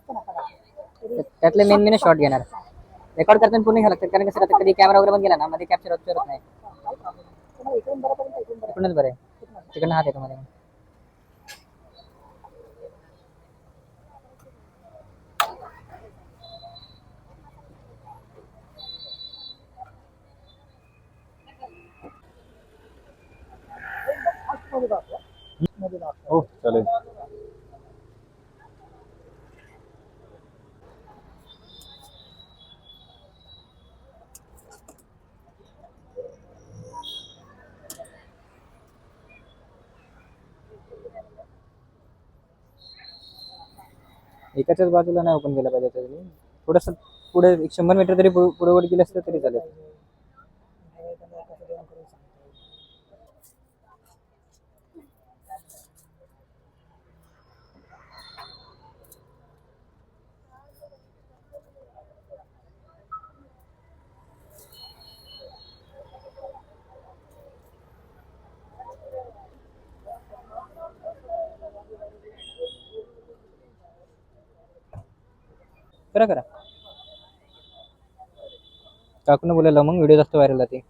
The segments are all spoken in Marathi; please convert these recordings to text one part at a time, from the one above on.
त्यातले मेन मेन शॉट घेणार. रेकॉर्ड करताना पूर्ण घ्यावं लागतं, कारण कसं राहतं कधी कॅमेरा वगैरे पण गेला ना मध्ये कॅप्चर होत नाही. इकडूनच बरं आहे, तिकडनं हात येतो मध्ये. हो चालेल. एकाच्याच बाजूला नाही ओपन केलं पाहिजे तरी थोडंसं पुढे 100 मीटर तरी पुढे वर गेलं असतं तरी चालेल. करा करा, काकून बोलायला मग व्हिडिओ जास्त व्हायरल जाते.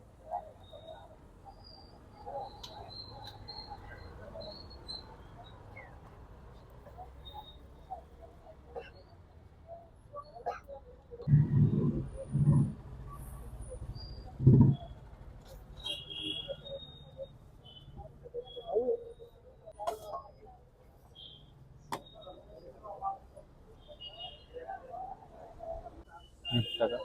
टाका.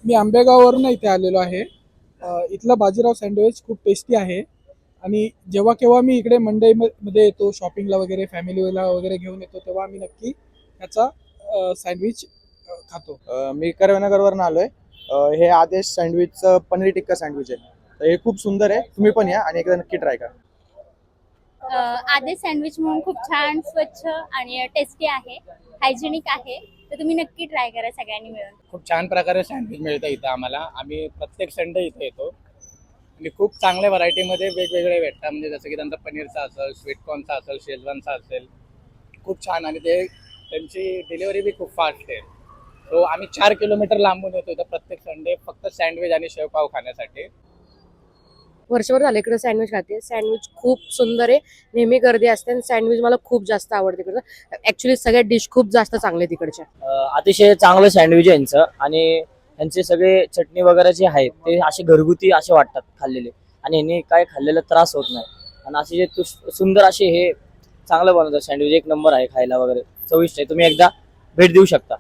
मी आंबेगाववरून इथे आलेलो आहे. इथला बाजीराव सँडविच खूप टेस्टी आहे आणि जेव्हा केव्हा मी इकडे मंडईमध्ये येतो शॉपिंगला वगैरे फॅमिलीला वगैरे घेऊन येतो तेव्हा आम्ही नक्की याचा सँडविच खातो. मी करवनगरवरून आलोय. हे आदेश सँडविचचं पनीर टिक्का सँडविच आहे. तर हे खूप सुंदर आहे, तुम्ही पण या आणि एकदा नक्की ट्राय करा. आदेश सँडविच म्हणून खूप छान स्वच्छ आणि टेस्टी आहे, हायजेनिक आहे. तर तुम्ही नक्की ट्राय करा सगळ्यांनी मिळून. खूप छान प्रकारे सँडविच मिळतं इथं आम्हाला. आम्ही प्रत्येक संडे इथे येतो आणि खूप चांगल्या व्हरायटीमध्ये वेगवेगळे भेटतात. म्हणजे जसं की त्यांचा पनीरचा असेल, स्वीटकॉर्नचा असेल, शेजवानचा असेल, खूप छान. आणि ते त्यांची डिलिव्हरी बी खूप फास्ट आहे. सो आम्ही 4 किलोमीटर लांबून येतो इथं प्रत्येक संडे फक्त सँडविच आणि शेवपाव खाण्यासाठी. वर्षभर झालं इकडे सँडविच खाते. सँडविच खूप सुंदर आहे, नेहमी गर्दी असते आणि सँडविच मला खूप जास्त आवडते तिकडचं. ऍक्च्युली सगळ्या डिश खूप जास्त चांगले तिकडच्या. अतिशय चांगलं सँडविच आहे यांचं आणि यांचे सगळे चटणी वगैरे जे आहेत ते असे घरगुती असे वाटतात खाल्लेले. आणि ह्याने काय खाल्लेला त्रास होत नाही. आणि असे जे सुंदर असे हे चांगलं बनवतात सँडविच, एक नंबर आहे खायला वगैरे, चविष्ट आहे. तुम्ही एकदा भेट देऊ शकता.